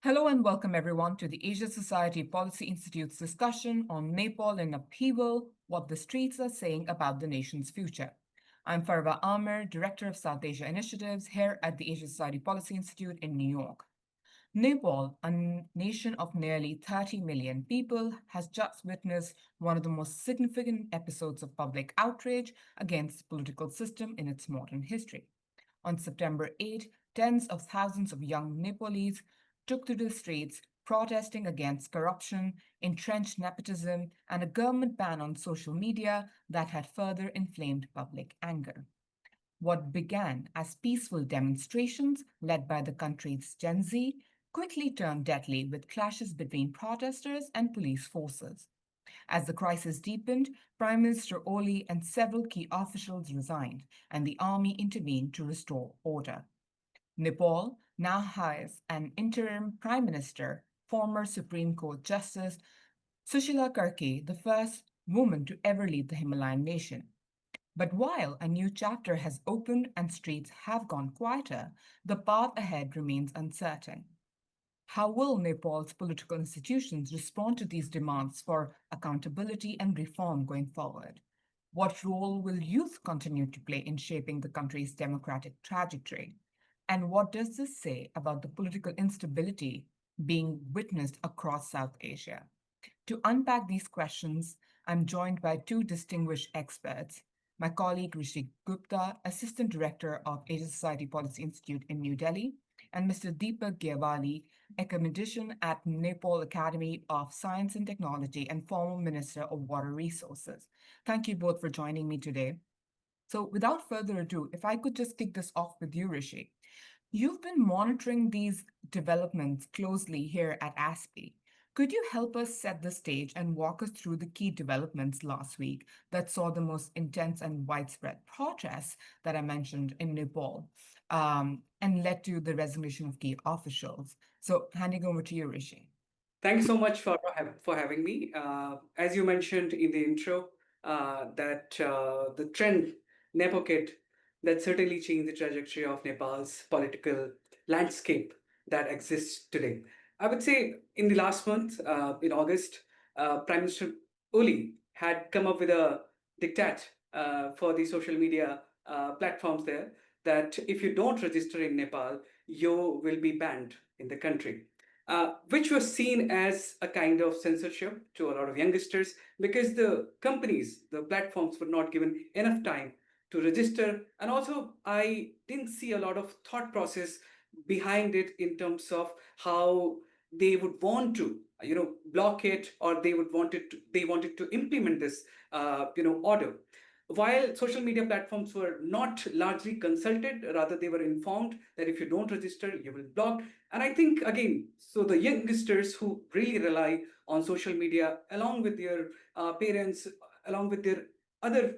Hello and welcome everyone to the Asia Society Policy Institute's discussion on Nepal in upheaval, what the streets are saying about the nation's future. I'm Farwa Amer, Director of South Asia Initiatives here at the Asia Society Policy Institute in New York. Nepal, a nation of nearly 30 million people, has just witnessed one of the most significant episodes of public outrage against the political system in its modern history. On September 8, tens of thousands of young Nepalese took to the streets protesting against corruption, entrenched nepotism, and a government ban on social media that had further inflamed public anger. What began as peaceful demonstrations led by the country's Gen Z quickly turned deadly with clashes between protesters and police forces. As the crisis deepened, Prime Minister Oli and several key officials resigned, and the army intervened to restore order. Nepal now has an interim prime minister, former Supreme Court Justice Sushila Karki, the first woman to ever lead the Himalayan nation. But while a new chapter has opened and streets have gone quieter, the path ahead remains uncertain. How will Nepal's political institutions respond to these demands for accountability and reform going forward? What role will youth continue to play in shaping the country's democratic trajectory? And what does this say about the political instability being witnessed across South Asia? To unpack these questions, I'm joined by two distinguished experts. My colleague Rishi Gupta, Assistant Director of Asia Society Policy Institute in New Delhi, and Mr. Deepak Gyawali, academician at Nepal Academy of Science and Technology and former Minister of Water Resources. Thank you both for joining me today. So, without further ado, if I could just kick this off with you, Rishi. You've been monitoring these developments closely here at ASPE. Could you help us set the stage and walk us through the key developments last week that saw the most intense and widespread protests that I mentioned in Nepal and led to the resignation of key officials? So, handing over to you, Rishi. Thanks so much for having me. As you mentioned in the intro, that the trend Nepo Kid that certainly changed the trajectory of Nepal's political landscape that exists today. I would say in the last month, in August, Prime Minister Oli had come up with a diktat for the social media platforms there that if you don't register in Nepal, you will be banned in the country, which was seen as a kind of censorship to a lot of youngsters because the companies, the platforms were not given enough time to register. And also, I didn't see a lot of thought process behind it in terms of how they would want to, block it, or they wanted to implement this, order. While social media platforms were not largely consulted, rather they were informed that if you don't register, you will block. And I think again, so the youngsters who really rely on social media, along with their parents, along with their other,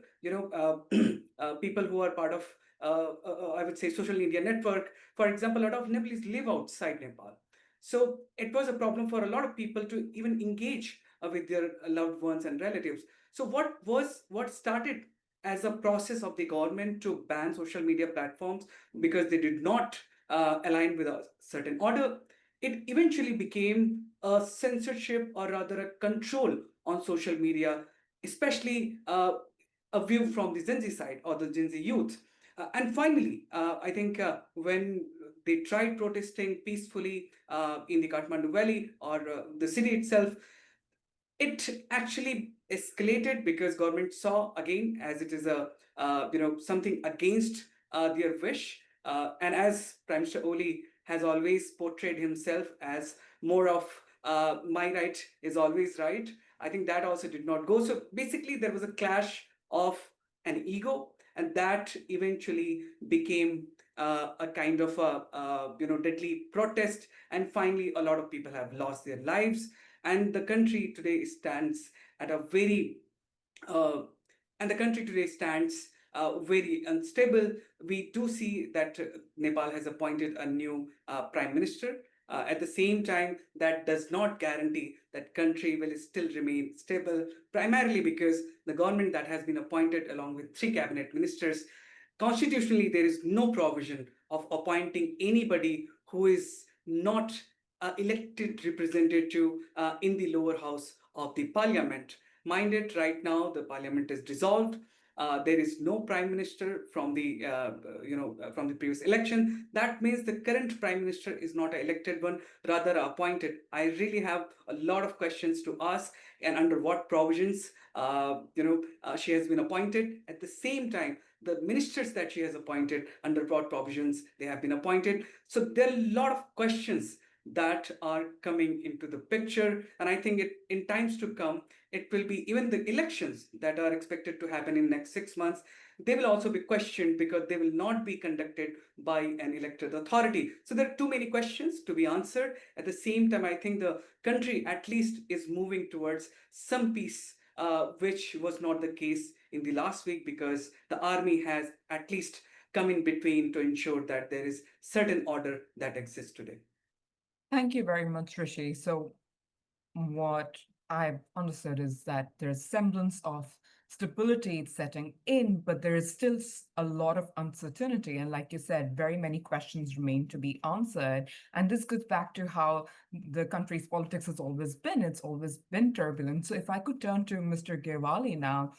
people who are part of, I would say, social media network. For example, a lot of Nepalese live outside Nepal, so it was a problem for a lot of people to even engage with their loved ones and relatives. So what started as a process of the government to ban social media platforms because they did not align with a certain order, it eventually became a censorship or rather a control on social media, especially a view from the Gen Z side or the Gen Z youth. And finally, I think when they tried protesting peacefully in the Kathmandu Valley or the city itself, it actually escalated because government saw again as it is a something against their wish, and as Prime Minister Oli has always portrayed himself as more of my right is always right. I think that also did not go. So basically there was a clash of an ego, and that eventually became a kind of a deadly protest, and finally a lot of people have lost their lives, and the country today stands at a very uh, and the country today stands very unstable. We do see that Nepal has appointed a new prime minister. At the same time, that does not guarantee that country will still remain stable, primarily because the government that has been appointed along with three cabinet ministers, constitutionally there is no provision of appointing anybody who is not elected representative in the lower house of the parliament. Mind it, right now the parliament is dissolved. There is no prime minister from the from the previous election. That means the current prime minister is not an elected one, rather appointed. I really have a lot of questions to ask, and under what provisions she has been appointed. At the same time, the ministers that she has appointed, under what provisions they have been appointed. So there are a lot of questions that are coming into the picture, and I think in times to come, it will be even the elections that are expected to happen in next 6 months. They will also be questioned because they will not be conducted by an elected authority. So there are too many questions to be answered. At the same time, I think the country at least is moving towards some peace, which was not the case in the last week, because the army has at least come in between to ensure that there is certain order that exists today. Thank you very much, Rishi. So, what I've understood is that there's semblance of stability setting in, but there is still a lot of uncertainty. And like you said, very many questions remain to be answered. And this goes back to how the country's politics has always been. It's always been turbulent. So if I could turn to Mr. Girwali now,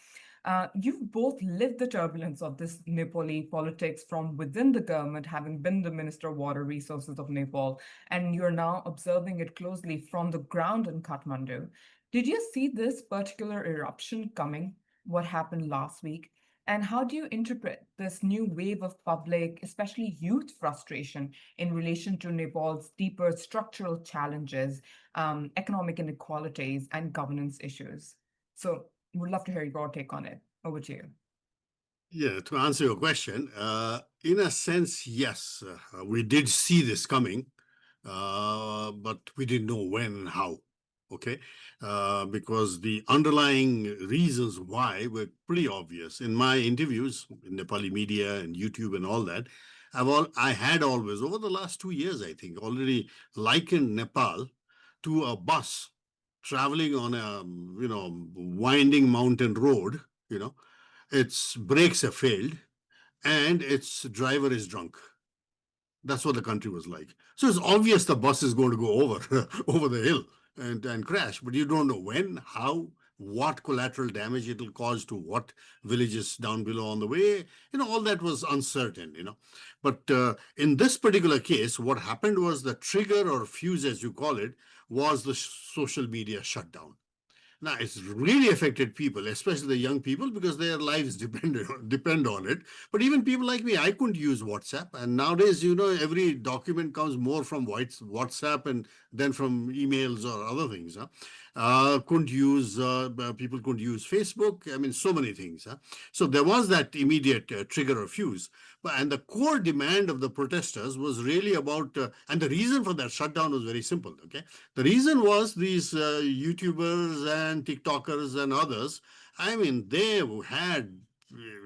you've both lived the turbulence of this Nepali politics from within the government, having been the Minister of Water Resources of Nepal, and you're now observing it closely from the ground in Kathmandu. Did you see this particular eruption coming? What happened last week? And how do you interpret this new wave of public, especially youth frustration in relation to Nepal's deeper structural challenges, economic inequalities, and governance issues? So, would love to hear your take on it. Over to you. Yeah, to answer your question, in a sense, yes, we did see this coming, but we didn't know when and how. Okay, because the underlying reasons why were pretty obvious. In my interviews in Nepali media and YouTube and all that, I had always over the last 2 years, I think, already likened Nepal to a bus traveling on a winding mountain road. You know, its brakes have failed and its driver is drunk. That's what the country was like. So it's obvious the bus is going to go over over the hill and crash, but you don't know when, how, what collateral damage it will cause to what villages down below on the way. All that was uncertain. But in this particular case, what happened was the trigger or fuse, as you call it, was the social media shutdown. Now, it's really affected people, especially the young people, because their lives depend on it. But even people like me, I couldn't use WhatsApp. And nowadays, every document comes more from WhatsApp and then from emails or other things. Huh? People couldn't use Facebook. I mean, so many things. Huh? So there was that immediate trigger or fuse. And the core demand of the protesters was really about, and the reason for that shutdown was very simple. Okay, the reason was these YouTubers and TikTokers and others. I mean, they had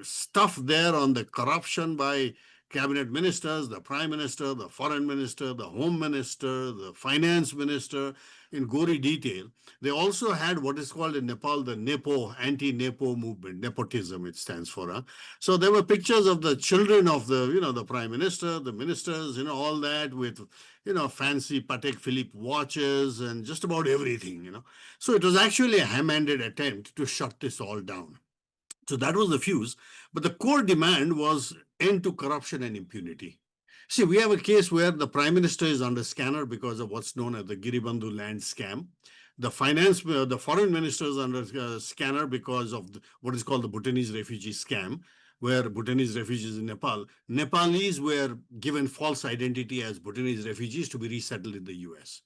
stuff there on the corruption by cabinet ministers, the prime minister, the foreign minister, the home minister, the finance minister, in gory detail. They also had what is called in Nepal the anti-Nepo movement, nepotism it stands for. Huh? So there were pictures of the children of the prime minister, the ministers, all that with, fancy Patek Philippe watches and just about everything. So it was actually a ham-handed attempt to shut this all down. So that was the fuse. But the core demand was end to corruption and impunity. See, we have a case where the prime minister is under scanner because of what's known as the Giribandhu land scam. The foreign minister is under scanner because of what is called the Bhutanese refugee scam, where Bhutanese refugees in Nepal, Nepalese were given false identity as Bhutanese refugees to be resettled in the US.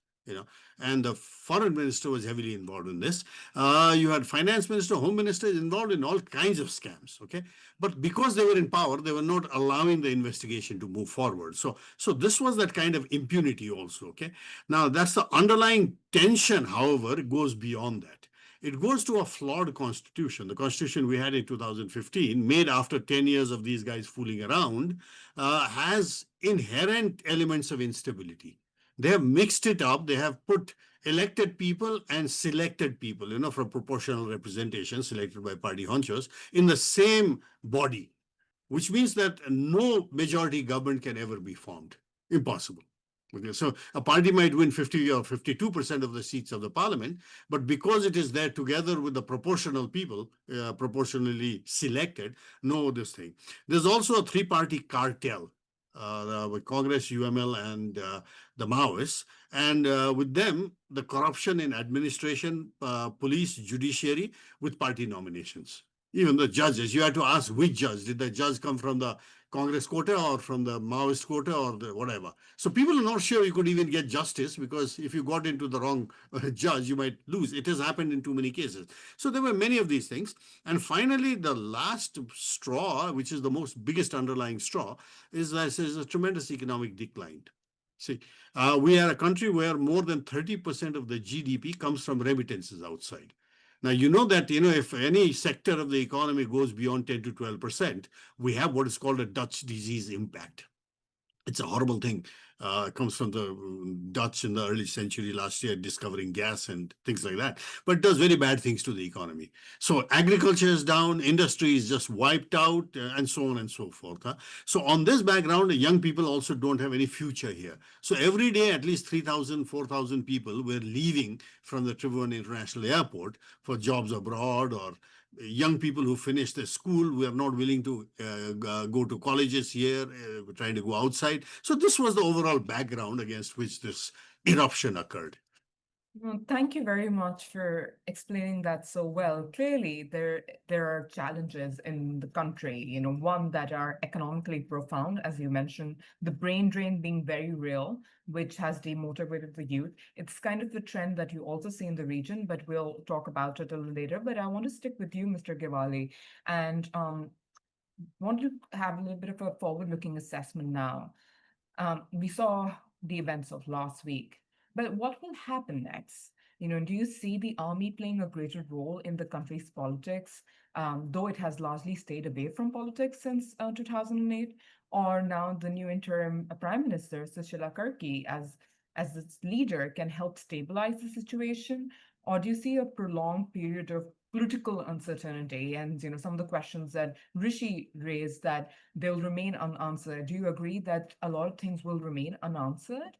And the foreign minister was heavily involved in this. You had finance minister, home minister involved in all kinds of scams. Okay, but because they were in power, they were not allowing the investigation to move forward. So this was that kind of impunity also. Okay, now that's the underlying tension. However, it goes beyond that. It goes to a flawed constitution. The constitution we had in 2015, made after 10 years of these guys fooling around, has inherent elements of instability. They have mixed it up. They have put elected people and selected people, from proportional representation selected by party honchos in the same body, which means that no majority government can ever be formed. Impossible. Okay, so a party might win 50 or 52% of the seats of the parliament, but because it is there together with the proportional people, proportionally selected, know this thing. There's also a three-party cartel with Congress, UML, and the Maoists. And with them, the corruption in administration, police, judiciary, with party nominations. Even the judges, you have to ask which judge. Did the judge come from the Congress quota or from the Maoist quota or the whatever? So people are not sure you could even get justice because if you got into the wrong judge, you might lose. It has happened in too many cases. So there were many of these things. And finally, the last straw, which is the most biggest underlying straw, is that there's a tremendous economic decline. See, we are a country where more than 30% of the GDP comes from remittances outside. Now, you know that, if any sector of the economy goes beyond 10 to 12%, we have what is called a Dutch disease impact. It's a horrible thing. It comes from the Dutch in the early century last year, discovering gas and things like that. But it does very bad things to the economy. So agriculture is down, industry is just wiped out, and so on and so forth. So on this background, young people also don't have any future here. So every day, at least 3,000, 4,000 people were leaving from the Tribhuvan International Airport for jobs abroad, or young people who finish their school were not willing to go to colleges here, trying to go outside. So this was the overall background against which this eruption occurred. Well, thank you very much for explaining that so well. Clearly, there are challenges in the country, one that are economically profound, as you mentioned, the brain drain being very real, which has demotivated the youth. It's kind of the trend that you also see in the region, but we'll talk about it a little later. But I want to stick with you, Mr. Gewali, and want to have a little bit of a forward-looking assessment now. We saw the events of last week, but what will happen next? Do you see the army playing a greater role in the country's politics, though it has largely stayed away from politics since 2008, or now the new interim Prime Minister, Sushila Kirki, as its leader, can help stabilize the situation? Or do you see a prolonged period of political uncertainty and some of the questions that Rishi raised that they'll remain unanswered? Do you agree that a lot of things will remain unanswered?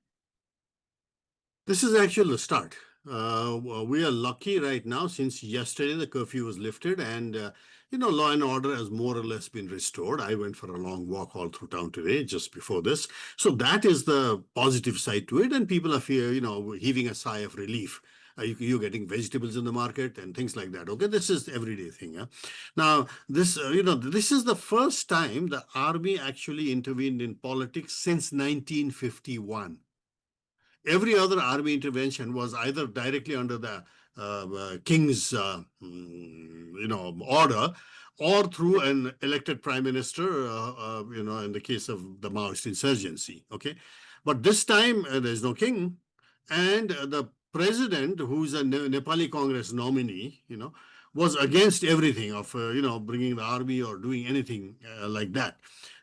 This is actually the start. We are lucky right now since yesterday the curfew was lifted and law and order has more or less been restored. I went for a long walk all through town today just before this. So that is the positive side to it, and people are heaving a sigh of relief. You're getting vegetables in the market and things like that. Okay, this is everyday thing. Yeah? Now, this is the first time the army actually intervened in politics since 1951. Every other army intervention was either directly under the king's order, or through an elected prime minister, in the case of the Maoist insurgency. Okay, but this time there's no king, and the president, who's a Nepali Congress nominee, was against everything of bringing the army or doing anything like that.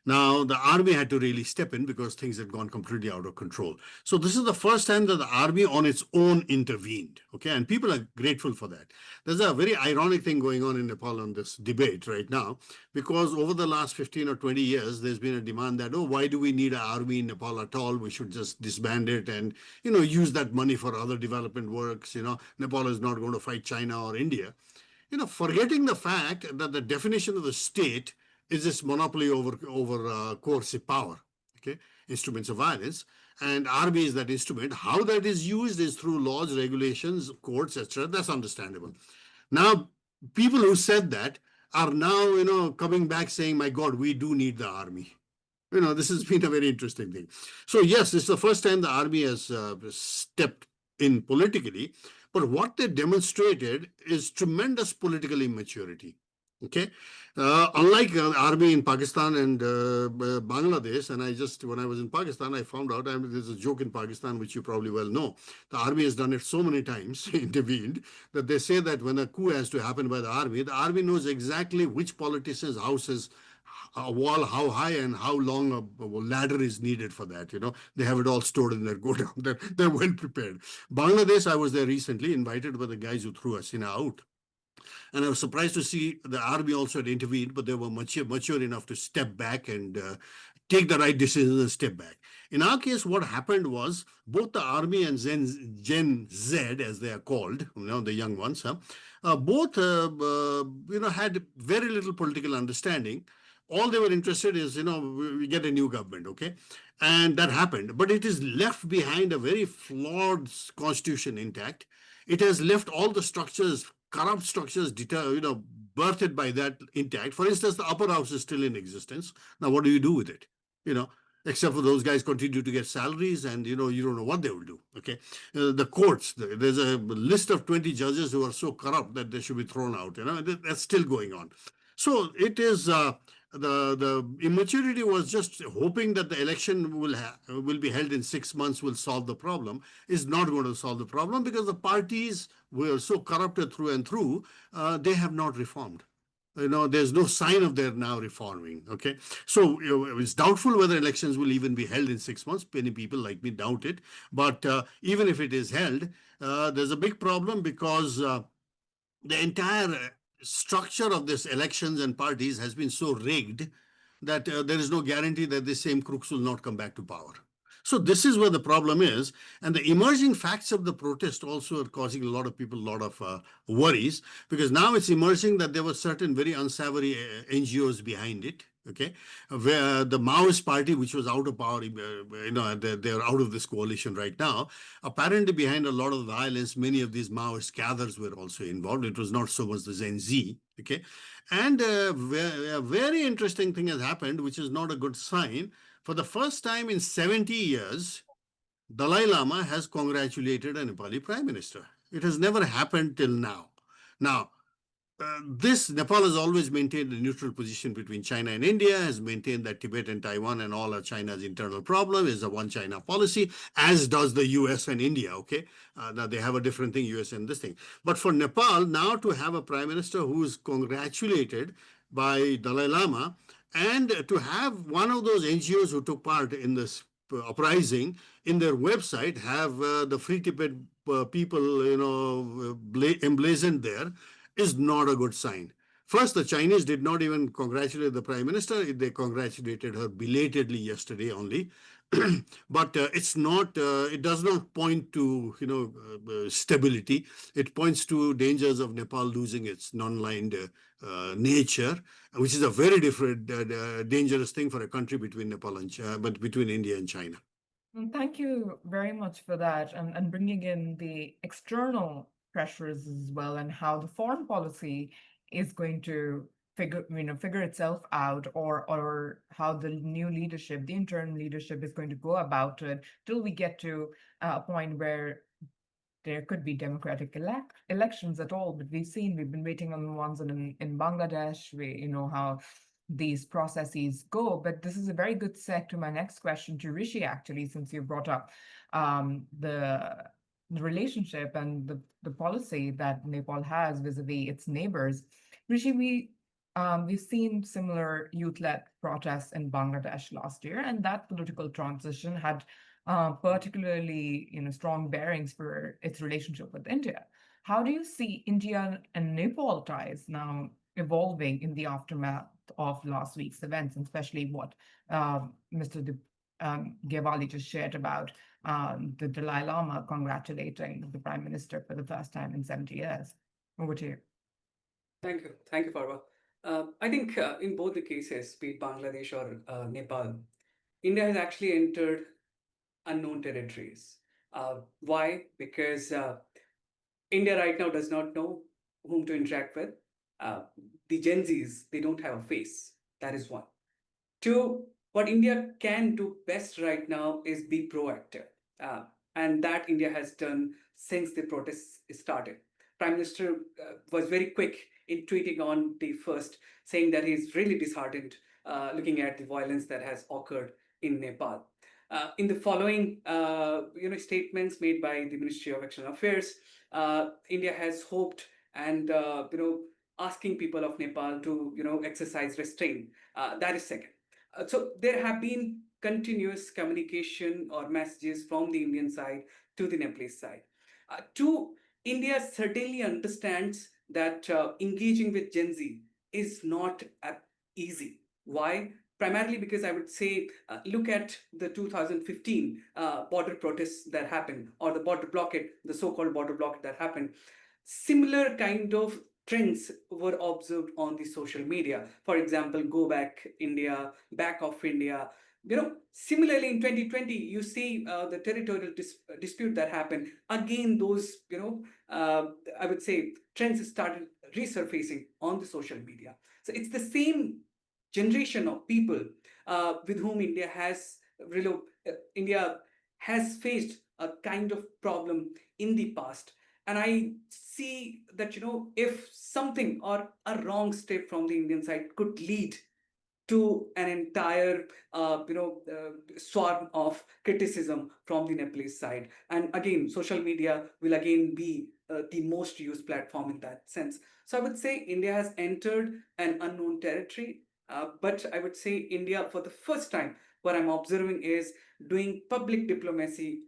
Now the army had to really step in because things had gone completely out of control. So this is the first time that the army on its own intervened. Okay, and people are grateful for that. There's a very ironic thing going on in Nepal on this debate right now, because over the last 15 or 20 years, there's been a demand that, why do we need an army in Nepal at all? We should just disband it and, use that money for other development works. Nepal is not going to fight China or India. Forgetting the fact that the definition of the state is this monopoly over coercive power, okay, instruments of violence, and army is that instrument. How that is used is through laws, regulations, courts, etc. That's understandable. Now, people who said that are now, coming back saying, my God, we do need the army. This has been a very interesting thing. So yes, it's the first time the army has stepped in politically, but what they demonstrated is tremendous political immaturity. Okay, unlike army in Pakistan and Bangladesh, and when I was in Pakistan, I found out. There's a joke in Pakistan which you probably well know. The army has done it so many times, intervened, that they say that when a coup has to happen by the army knows exactly which politician's house is a wall how high and how long a ladder is needed for that. They have it all stored in their godown. They're well prepared. Bangladesh, I was there recently, invited by the guys who threw Hasina out. And I was surprised to see the army also had intervened, but they were mature enough to step back and take the right decisions and step back. In our case, what happened was both the army and Gen Z, as they are called, the young ones, both had very little political understanding. All they were interested is, we get a new government, okay, and that happened. But it is left behind a very flawed constitution intact. It has left all the structures, corrupt structures, birthed by that intact. For instance, the upper house is still in existence. Now, what do you do with it? You know, except for those guys continue to get salaries, and you don't know what they will do. Okay, the courts. There's a list of 20 judges who are so corrupt that they should be thrown out. That's still going on. So it is. The immaturity was just hoping that the election will be held in 6 months, will solve the problem. Is not going to solve the problem, because the parties were so corrupted through and through. They have not reformed. There's no sign of their now reforming. Okay, so it's doubtful whether elections will even be held in 6 months. Many people like me doubt it. But even if it is held, there's a big problem, because the entire structure of this elections and parties has been so rigged that there is no guarantee that the same crooks will not come back to power. So this is where the problem is, and the emerging facts of the protest also are causing a lot of people a lot of worries, because now it's emerging that there were certain very unsavory NGOs behind it. Okay, where the Maoist party, which was out of power, they're out of this coalition right now. Apparently, behind a lot of the violence, many of these Maoist gathers were also involved. It was not so much the Gen Z. Okay, and a very interesting thing has happened, which is not a good sign. For the first time in 70 years, Dalai Lama has congratulated a Nepali prime minister. It has never happened till now. Now, this Nepal has always maintained a neutral position between China and India, has maintained that Tibet and Taiwan and all are China's internal problem, is a one China policy, as does the US and India. Okay, now they have a different thing, US and this thing. But for Nepal now to have a prime minister who is congratulated by Dalai Lama, and to have one of those NGOs who took part in this uprising in their website have the Free Tibet people, emblazoned there, is not a good sign. First, the Chinese did not even congratulate the prime minister. They congratulated her belatedly yesterday only. But it's not. It does not point to stability. It points to dangers of Nepal losing its non-aligned nature, which is a very different, dangerous thing for a country between Nepal and but between India and China. Thank you very much for that, and bringing in the external pressures as well, and how the foreign policy is going to figure itself out, or how the new leadership, the interim leadership, is going to go about it till we get to a point where there could be democratic elections at all. But we've been waiting on the ones in Bangladesh. We know how these processes go. But this is a very good segue to my next question to Rishi, actually, since you brought up the relationship and the policy that Nepal has vis-a-vis its neighbors. Rishi, we've seen similar youth-led protests in Bangladesh last year, and that political transition had particularly strong bearings for its relationship with India. How do you see India and Nepal ties now evolving in the aftermath of last week's events, and especially what Mr. Gewali just shared about the Dalai Lama congratulating the Prime Minister for the first time in 70 years? Over to you. Thank you, Farwa. I think in both the cases, be it Bangladesh or Nepal, India has actually entered unknown territories. Why? Because India right now does not know whom to interact with. The Gen Zs, they don't have a face. That is one. Two, what India can do best right now is be proactive. And that India has done since the protests started. Prime Minister was very quick in tweeting on the first, saying that he's really disheartened looking at the violence that has occurred in Nepal. In the following statements made by the Ministry of External Affairs, India has hoped and asking people of Nepal to exercise restraint. That is second. So there have been continuous communication or messages from the Indian side to the Nepalese side. Two, India certainly understands that engaging with Gen Z is not easy. Why? primarily because I would say, look at the 2015 border protests that happened, or the border blockade, the so-called border blockade that happened. Similar kind of trends were observed on the social media. For example, go back India, back of India. Similarly in 2020, you see the territorial dispute that happened. Again, those, I would say, trends started resurfacing on the social media. So it's the same generation of people with whom India has faced a kind of problem in the past. And I see that, if something or a wrong step from the Indian side could lead to an entire swarm of criticism from the Nepalese side. And again, social media will again be the most used platform in that sense. So I would say India has entered an unknown territory, but I would say India, for the first time, what I'm observing is doing public diplomacy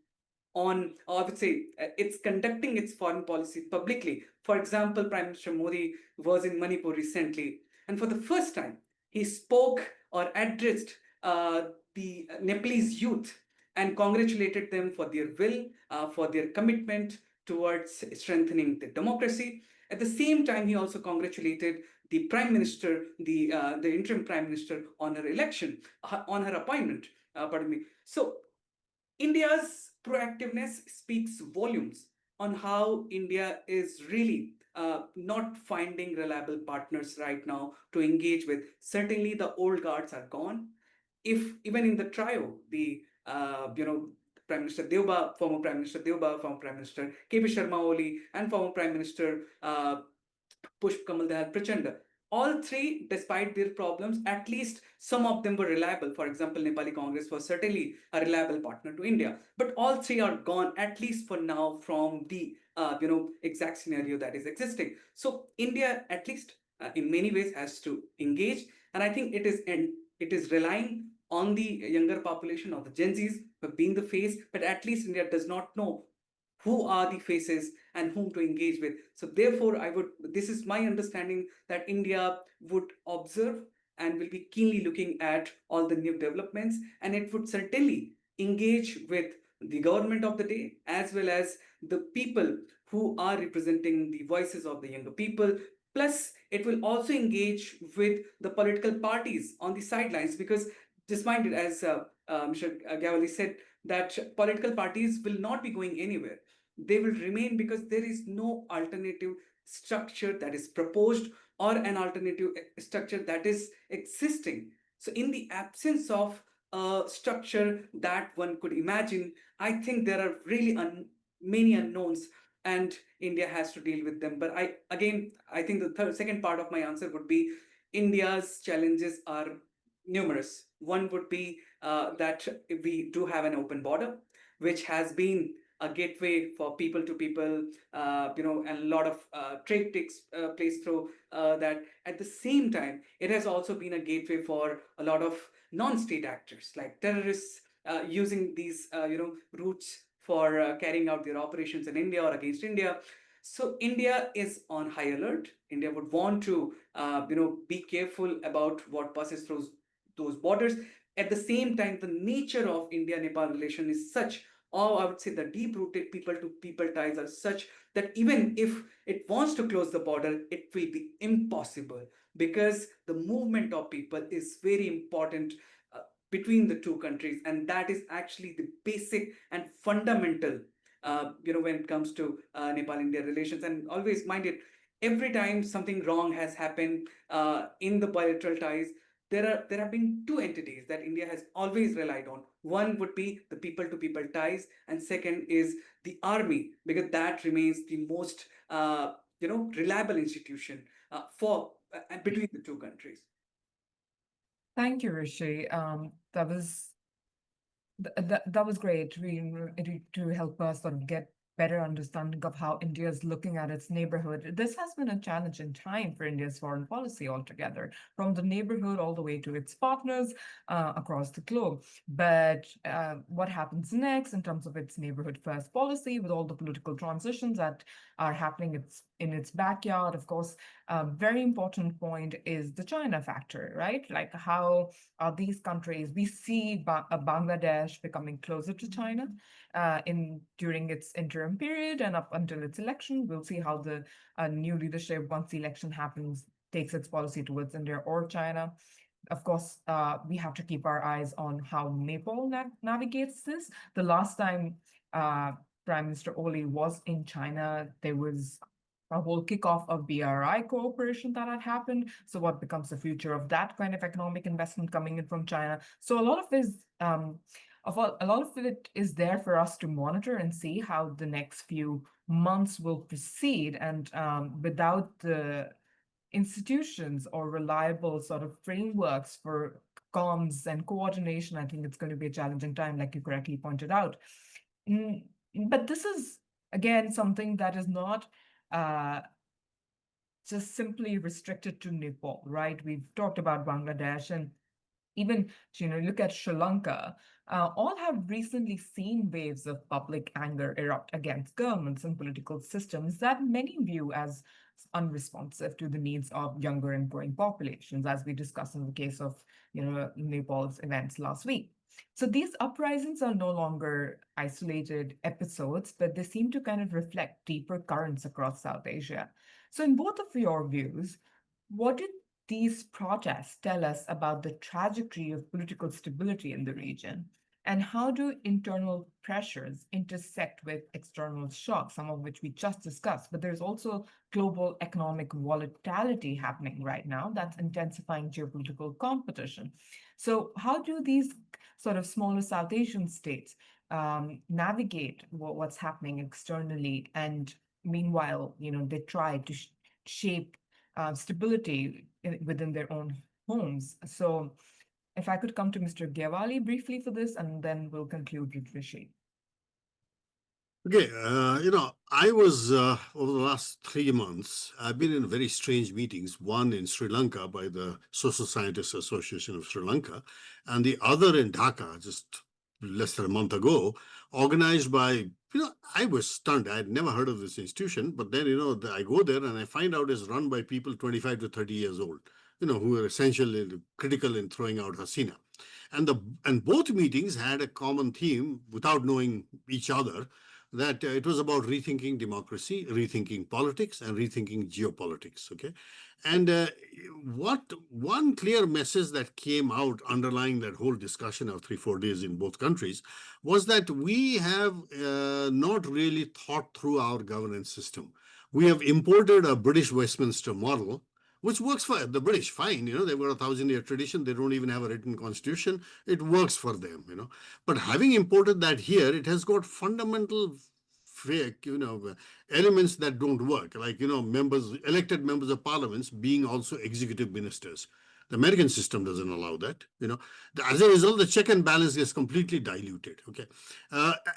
on, or I would say, it's conducting its foreign policy publicly. For example, Prime Minister Modi was in Manipur recently, and for the first time, he spoke or addressed the Nepalese youth and congratulated them for their will, for their commitment towards strengthening the democracy. At the same time, he also congratulated the Prime Minister, the interim Prime Minister, on her election, on her appointment. Pardon me. So India's proactiveness speaks volumes on how India is really not finding reliable partners right now to engage with. Certainly, the old guards are gone. If even in the trio, the Prime Minister Deuba, former Prime Minister Deuba, former Prime Minister KP Sharma Oli, and former Prime Minister Pushp Kamal Dayal Prachanda. All three, despite their problems, at least some of them were reliable. For example, Nepali Congress was certainly a reliable partner to India. But all three are gone, at least for now, from the exact scenario that is existing. So India, at least in many ways, has to engage, and I think it is relying on the younger population of the Gen Zs for being the face. But at least India does not know who are the faces and whom to engage with. So therefore, this is my understanding, that India would observe and will be keenly looking at all the new developments, and it would certainly engage with the government of the day, as well as the people who are representing the voices of the younger people. Plus, it will also engage with the political parties on the sidelines, because just mind it, as Mr. Gavali said, that political parties will not be going anywhere. They will remain, because there is no alternative structure that is proposed, or an alternative structure that is existing. So in the absence of a structure that one could imagine, I think there are really many unknowns, and India has to deal with them. But I think the second part of my answer would be, India's challenges are numerous. One would be that we do have an open border, which has been a gateway for people to people, and a lot of trade takes place through that. At the same time, it has also been a gateway for a lot of non-state actors, like terrorists, using these, routes for carrying out their operations in India or against India. So India is on high alert. India would want to, be careful about what passes through those borders. At the same time, the nature of India-Nepal relation is such, or I would say the deep-rooted people-to-people ties are such, that even if it wants to close the border, it will be impossible, because the movement of people is very important between the two countries, and that is actually the basic and fundamental, when it comes to Nepal-India relations. And always mind it, every time something wrong has happened in the bilateral ties, there have been two entities that India has always relied on. One would be the people-to-people ties, and second is the army, because that remains the most reliable institution for between the two countries. Thank you, Rishi. That was great to help us sort of get better understanding of how India is looking at its neighborhood. This has been a challenging time for India's foreign policy altogether, from the neighborhood all the way to its partners across the globe. But what happens next in terms of its neighborhood first policy, with all the political transitions that are happening in its backyard? Of course, a very important point is the China factor, right? Like, how are these countries? We see Bangladesh becoming closer to China in during its interim period and up until its election. We'll see how the new leadership, once the election happens, takes its policy towards India or China. Of course, we have to keep our eyes on how Nepal navigates this. The last time Prime Minister Oli was in China, there was a whole kickoff of BRI cooperation that had happened. So what becomes the future of that kind of economic investment coming in from China? So a lot of this, a lot of it is there for us to monitor and see how the next few months will proceed. And without the institutions or reliable sort of frameworks for comms and coordination, I think it's going to be a challenging time, like you correctly pointed out. Mm, But this is, again, something that is not uh, just simply restricted to Nepal, right? We've talked about Bangladesh, and even, look at Sri Lanka. All have recently seen waves of public anger erupt against governments and political systems that many view as unresponsive to the needs of younger and growing populations, as we discussed in the case of, Nepal's events last week. So these uprisings are no longer isolated episodes, but they seem to kind of reflect deeper currents across South Asia. So, in both of your views, what did these protests tell us about the trajectory of political stability in the region? And how do internal pressures intersect with external shocks, some of which we just discussed? But there's also global economic volatility happening right now that's intensifying geopolitical competition. So, how do these sort of smaller South Asian states navigate what's happening externally? And meanwhile, they try to shape stability within their own homes. So, if I could come to Mr. Gyawali briefly for this, and then we'll conclude with Rishi. Okay, I was over the last 3 months, I've been in very strange meetings, one in Sri Lanka by the Social Scientists Association of Sri Lanka, and the other in Dhaka just less than a month ago, organized by, I was stunned. I had never heard of this institution, but then, I go there and I find out it's run by people 25 to 30 years old, who are essentially critical in throwing out Hasina. And both meetings had a common theme without knowing each other, that it was about rethinking democracy, rethinking politics, and rethinking geopolitics. Okay, and what one clear message that came out underlying that whole discussion of 3 4 days in both countries was that we have not really thought through our governance system. We have imported a British Westminster model, which works for the British fine. They've got a 1,000-year tradition. They don't even have a written constitution. It works for them. But having imported that here, it has got fundamental fake, elements that don't work, like, elected members of parliaments being also executive ministers. The American system doesn't allow that. As a result, the check and balance gets completely diluted. Okay,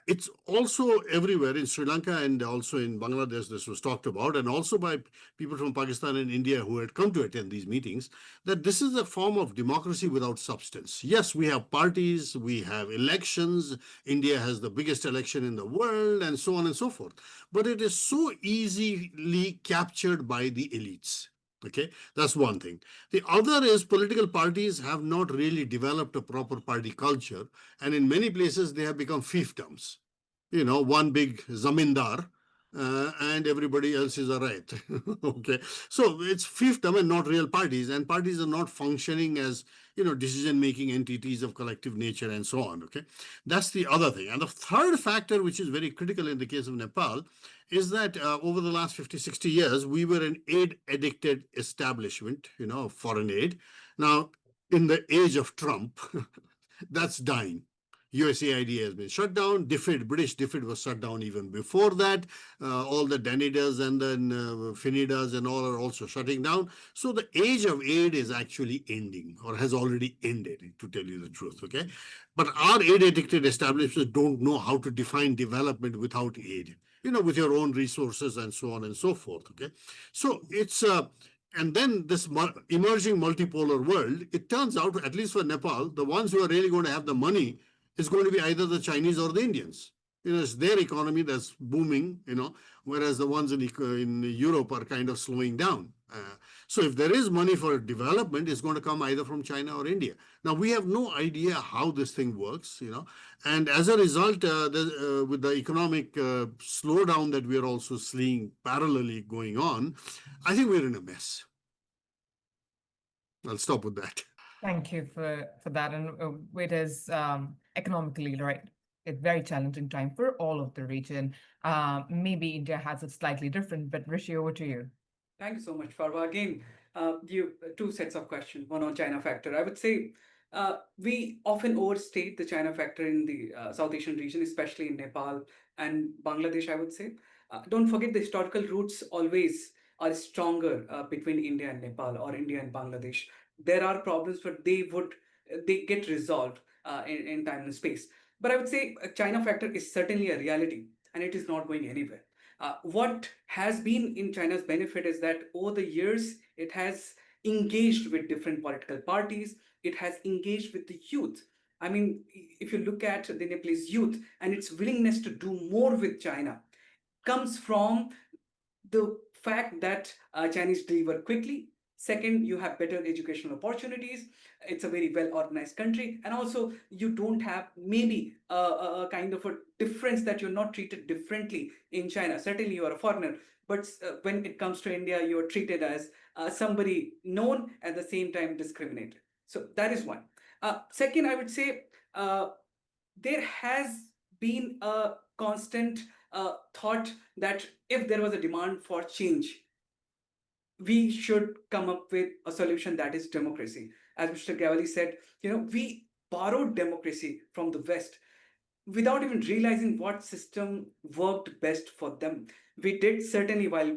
it's also everywhere in Sri Lanka and also in Bangladesh. This was talked about, and also by people from Pakistan and India who had come to attend these meetings, that this is a form of democracy without substance. Yes, we have parties, we have elections. India has the biggest election in the world, and so on and so forth. But it is so easily captured by the elites. Okay, that's one thing. The other is political parties have not really developed a proper party culture, and in many places they have become fiefdoms. One big zamindar, and everybody else is a right. Okay, so it's fiefdom and not real parties, and parties are not functioning as decision-making entities of collective nature and so on. Okay, that's the other thing. And the third factor, which is very critical in the case of Nepal, is that over the last 50, 60 years, we were an aid-addicted establishment, foreign aid. Now, in the age of Trump, that's dying. USAID has been shut down. DFID, British DFID was shut down even before that. All the DANIDAs and then FINIDAs and all are also shutting down. So the age of aid is actually ending, or has already ended, to tell you the truth. Okay, but our aid-addicted establishments don't know how to define development without aid. with your own resources and so on and so forth. Okay, so it's and then this emerging multipolar world, it turns out, at least for Nepal, the ones who are really going to have the money is going to be either the Chinese or the Indians. It's their economy that's booming, whereas the ones in Europe are kind of slowing down. So if there is money for development, it's going to come either from China or India. Now we have no idea how this thing works, and as a result, with the economic slowdown that we are also seeing parallelly going on, I think we're in a mess. I'll stop with that. Thank you for that. And it is economically right. A very challenging time for all of the region. Maybe India has it slightly different, but Rishi, over to you. Thank you so much, Farwa. Again, you two sets of questions. One on China factor. I would say we often overstate the China factor in the South Asian region, especially in Nepal and Bangladesh. I would say, don't forget the historical roots always are stronger between India and Nepal or India and Bangladesh. There are problems, but they get resolved in time and space. But I would say China factor is certainly a reality, and it is not going anywhere. What has been in China's benefit is that over the years, it has engaged with different political parties, it has engaged with the youth. I mean, if you look at the Nepalese youth and its willingness to do more with China, comes from the fact that Chinese deliver quickly. Second, you have better educational opportunities. It's a very well organized country. And also, you don't have maybe a kind of a difference that you're not treated differently in China. Certainly, you are a foreigner. But when it comes to India, you are treated as somebody known, at the same time discriminated. So that is one. Second, I would say there has been a constant thought that if there was a demand for change, we should come up with a solution that is democracy. As Mr. Gavali said, we borrowed democracy from the West without even realizing what system worked best for them. We did certainly, while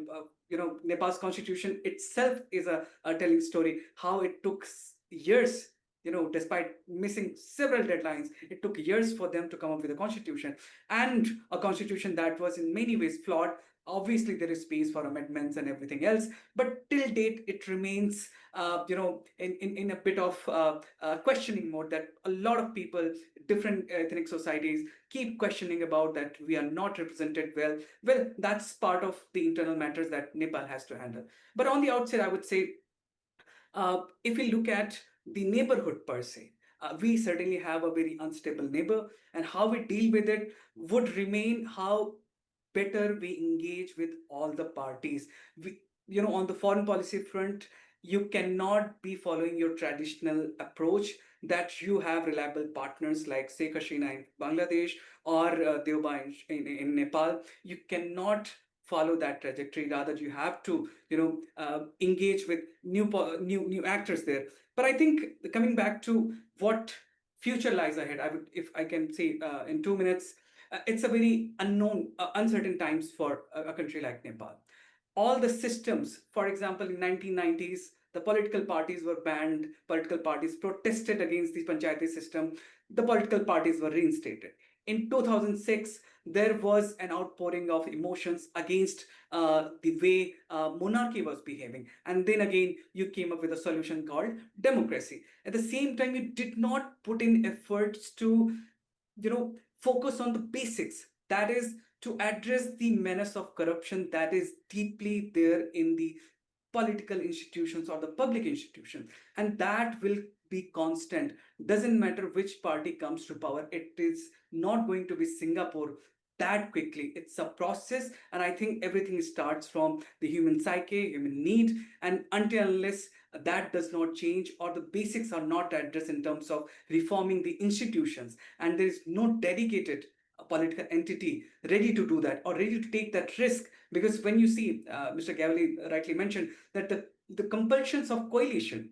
Nepal's constitution itself is a telling story how it took years. Despite missing several deadlines, it took years for them to come up with a constitution, and a constitution that was in many ways flawed. Obviously, there is space for amendments and everything else, but till date, it remains, in a bit of questioning mode, that a lot of people, different ethnic societies, keep questioning about that we are not represented well. Well, that's part of the internal matters that Nepal has to handle. But on the outside, I would say, if we look at the neighborhood per se, we certainly have a very unstable neighbor, and how we deal with it would remain how better we engage with all the parties. On the foreign policy front, you cannot be following your traditional approach that you have reliable partners like Sheikh Hasina in Bangladesh or Deoba in Nepal. You cannot follow that trajectory. Rather, you have to engage with new actors there. But I think, coming back to what future lies ahead, if I can say in 2 minutes, it's a very unknown, uncertain times for a country like Nepal. All the systems, for example, in 1990s, the political parties were banned, political parties protested against the panchayati system, the political parties were reinstated. In 2006, there was an outpouring of emotions against the way monarchy was behaving. And then again, you came up with a solution called democracy. At the same time, you did not put in efforts to focus on the basics, that is, to address the menace of corruption that is deeply there in the political institutions or the public institutions, and that will be constant. Doesn't matter which party comes to power, it is not going to be Singapore that quickly. It's a process, and I think everything starts from the human psyche, human need, and until unless that does not change, or the basics are not addressed in terms of reforming the institutions, and there is no dedicated political entity ready to do that or ready to take that risk. Because when you see, Mr. Gavali rightly mentioned that the compulsions of coalition,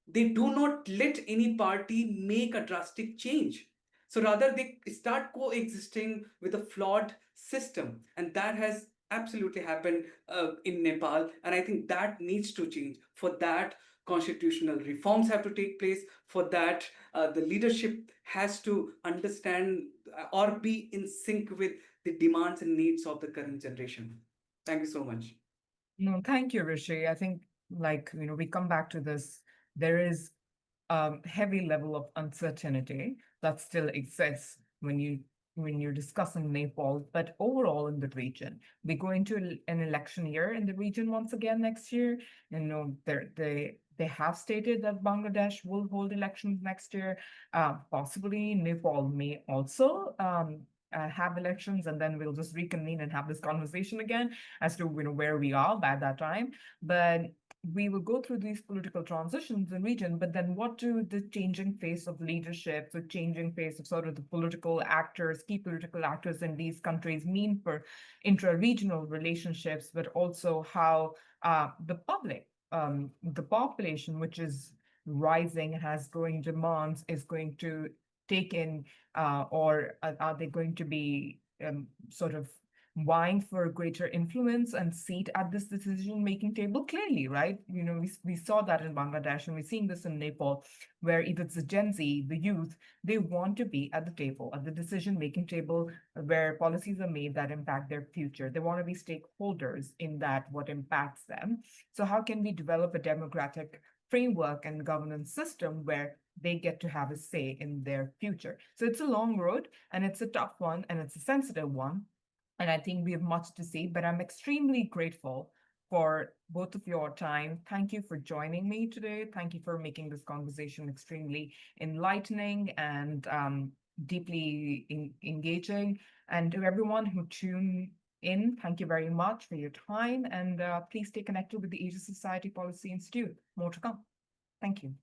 they do not let any party make a drastic change. So rather, they start coexisting with a flawed system. And that has absolutely happened in Nepal. And I think that needs to change. For that, constitutional reforms have to take place. For that, the leadership has to understand or be in sync with the demands and needs of the current generation. Thank you so much. No, thank you, Rishi. I think, like, we come back to this. There is heavy level of uncertainty that still exists when you're discussing Nepal, but overall in the region, we go into an election year in the region once again next year. They have stated that Bangladesh will hold elections next year. Possibly Nepal may also have elections, and then we'll just reconvene and have this conversation again as to where we are by that time. But we will go through these political transitions in region, but then what do the changing face of leadership, the changing face of sort of the political actors, key political actors in these countries mean for intra-regional relationships, but also how the public, the population, which is rising, has growing demands, is going to take in, or are they going to be sort of vying for greater influence and seat at this decision-making table? Clearly, right? We saw that in Bangladesh, and we're seeing this in Nepal, where either it's the Gen Z, the youth, they want to be at the table, at the decision-making table, where policies are made that impact their future. They want to be stakeholders in that, what impacts them. So how can we develop a democratic framework and governance system where they get to have a say in their future? So it's a long road, and it's a tough one, and it's a sensitive one. And I think we have much to see, but I'm extremely grateful for both of your time. Thank you for joining me today. Thank you for making this conversation extremely enlightening and deeply engaging. And to everyone who tuned in, thank you very much for your time. And please stay connected with the Asia Society Policy Institute. More to come. Thank you.